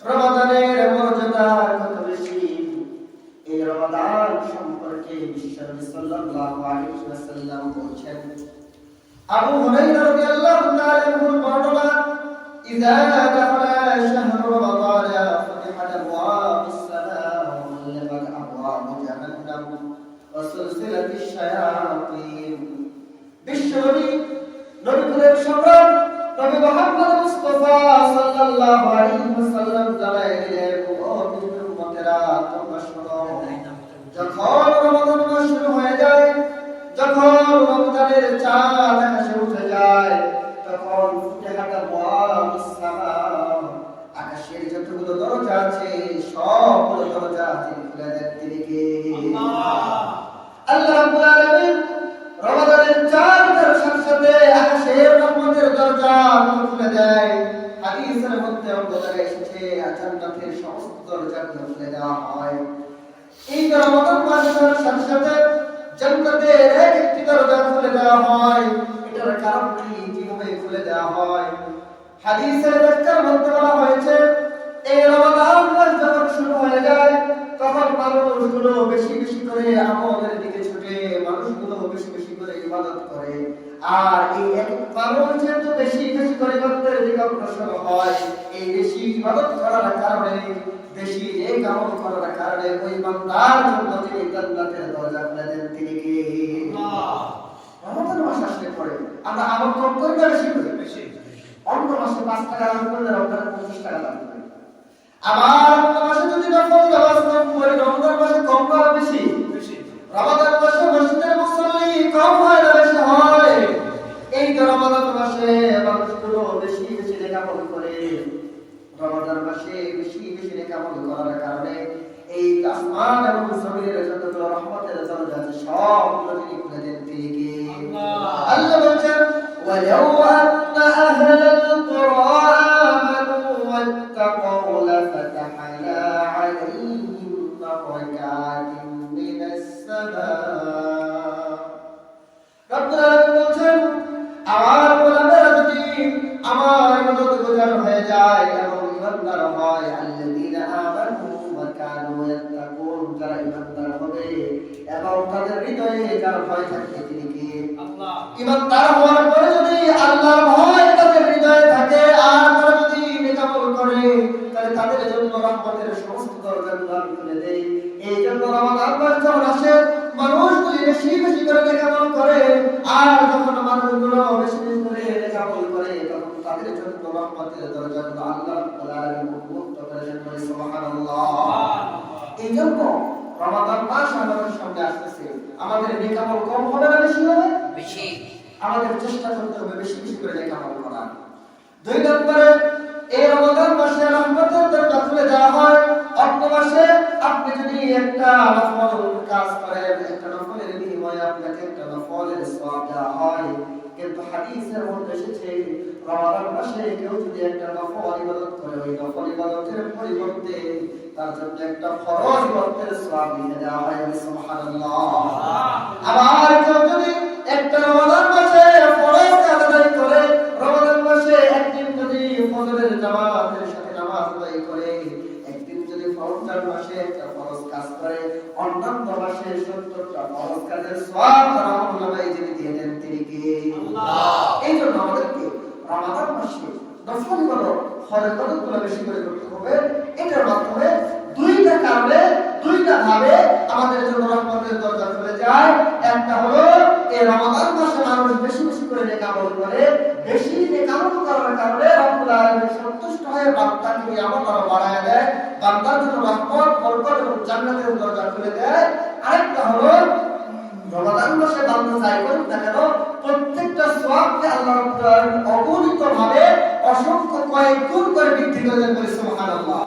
রমাদানের মর্যাদা কত বেশি, এই রমাদান সম্পর্কে বিশ্বনবী সাল্লাল্লাহু আলাইহি ওয়াসাল্লাম বলেছেন। আবু হুরায়রা রাদিয়াল্লাহু তাআলা আনহুর বর্ণনা, ইযা দাখালা শাহরু রমাদান ফাতিহাত আবওয়াবুস সালাম ওয়া গhallat আবওয়াবু জাহান্নাম ওয়া সুলসিলাতিশ শায়াতিন। বিশ্বনবী নবীদের সম্রাট নবী মুহাম্মদ মুস্তাফা সাল্লাল্লাহু আলাইহি ওয়াসাল্লাম জানায় দিলেন, ও নবীর উম্মতেরা, তোমরা শোনো, যখন রমাদান মাস শুরু হয়ে যায়, যখন রমজানের চাঁদ আকাশে উঠে যায়, তখন ফুতিহাত আবওয়াবুস সামাম, আকাশের যতগুলো দরজা আছে সবগুলো দরজা তিনি খুলে দেন। তিনি কে? আল্লাহ রাব্বুল আলামিন রমাদানের চাঁদের সাথে আকাশের রহমতের দরজা খুলে দেয়। হাদিসের মধ্যে বলা এসেছে, জান্নাতের সমস্ত দরজাগুলো খুলে দেওয়া হয়। এই রমাদান মাসের সাথে জান্নাতের একটি দরজা খুলে দেওয়া হয়। এটার কারণ কি, কিভাবে খুলে দেওয়া হয়? হাদিসের ব্যাখ্যার মধ্যে বলা হয়েছে, এই রমাদান মাস যখন শুরু হয়ে যায়, তখন মানুষগুলো বেশি বেশি করে আমলের দিকে ছুটে, মানুষগুলো বেশি বেশি করে ইবাদত করে। আর এই এক মানুষ যেহেতু বেশি বেশি করে ইবাদতের দিকে অগ্রসর হয়, এই বেশি ইবাদত করার কারণে, বেশি নেক আমল করার কারণে ওই বান্দার জন্য তিনি জান্নাতের দরজা খুলে দেন। তিনি কে? আল্লাহ। রমাদান মাস আসলে পরে আমরা আমল কম করি না বেশি করি? বেশি। অন্য মাসে 5 টাকা দান করলে রমজানে 25 টাকা দান করি। আবার অন্য মাসে যদি নফল নামাজ কম করি, রমজান মাসে কম বা বেশি? বেশি। রমাদান মাসে মসজিদের মুসল্লি কম হয় না বেশি হয়? এই যে রমাদান মাসে মানুষগুলো বেশি বেশি নেক আমল করে, রমাদান মাসে বেশি বেশি নেক আমল করার কারণে এই আসমান এবং জমিনের যতগুলো রহমতের দরজা আছে সবগুলো তিনি খুলে দেন। তিনি কে? আল্লাহ। আল্লাহ বলেন, ওয়ালাউ আন্না আহলাল কুরা আমানু ওয়াত্তাকু লাফাতাহনা আলাইহিম বারাকাতিন মিনাস সামা। রব্বুল আলামিন বলেন, আমার গোলামেরা যদি আমার ইবাদত গুজার হয়ে যায় এবং ইমানদার হয়, আল্লাযীনা আমানু ওয়া কানু ইয়াত্তাকুন, যারা ইমানদার হবে এবং তাদের হৃদয়ে যার ভয় থাকে, তিনি কে? আল্লাহ। ইমানদার হওয়ার পরে যদি আল্লাহর ভয় তাদের হৃদয়ে থাকে আর তারা যদি নেক আমল করে, তাহলে তাদের জন্য রহমতের সমস্ত দরজাগুলো আমি খুলে দেই। এই জন্য রমাদান মাস যখন আসে, মানুষগুলি বেশি বেশি করে নেক আমল করে, আর যখন মানুষগুলো বেশি বেশি করে নেক আমল করে, তখন তাদের জন্য রহমতের দরজাগুলো আল্লাহ রাব্বুল আলামিন উন্মুক্ত করে দেন। সুবহানাল্লাহ। এই জন্য রমাদান মাস আমাদের সামনে আসতেছে, আমাদের নেক আমল কম হবে না বেশি হবে? বেশি। আমাদের চেষ্টা করতে হবে বেশি বেশি করে নেক আমল করার। 2 নম্বরে, এই রমাদান মাসে রহমতের দরজা খুলে দেওয়া হয়। অন্য মাসে আপনি যদি একটা নফল কাজ করেন, একটা নফলের বিনিময়ে আপনাকে একটা নফলের সওয়াব দেওয়া হয়, কিন্তু হাদিসের মধ্যে এসেছে রমাদান মাসে কেউ যদি একটা নফল ইবাদত করে, ওই নফল ইবাদতের পরিবর্তে তার জন্য একটা ফরজ ইবাদতের সওয়াব লিখে দেওয়া হয়। সুবহানাল্লাহ। আবার কেউ যদি একটা রমাদান মাসে ফরজ আদায় করে, রমাদান মাসে একদিন যদি ফজরের জামাতের সাথে নামাজ আদায় করে, একদিন যদি রমজান মাসে একটা ফরজ কাজ করে, অন্যান্য মাসে 70টা ফরজ কাজের সওয়াব তারা আল্লাহ যিনি দিয়ে দেন। তিনি কে? আল্লাহ। এই জন্য আমাদেরকে রমাদান মাসে নফল ইবাদত, ফরজ ইবাদতগুলো বেশি করে করতে হবে। এটার মাধ্যমে 2টা কারণে, 2টা ভাবে আমাদের জন্য রহমতের দরজা খুলে যায়। একটা হলো এই রমাদান মাসে মানুষ বেশি বেশি করে নেক আমল করে, বেশি নেক আমল করার কারণে রব্বুল আলামিন সন্তুষ্ট হয়ে বান্দাকে আমল আরো বাড়ায় দেয়, বান্দার জন্য রহমত, বরকত এবং জান্নাতের দরজা খুলে দেয়। আরেকটা হলো রমাদান মাসে বান্দা যাই করুক না কেন, প্রত্যেকটা সওয়াবকে আল্লাহ রাব্বুল আলামিন অগণিতভাবে অসংখ্য কয়েক গুণ করে বৃদ্ধি করে দেন। সুবহানাল্লাহ।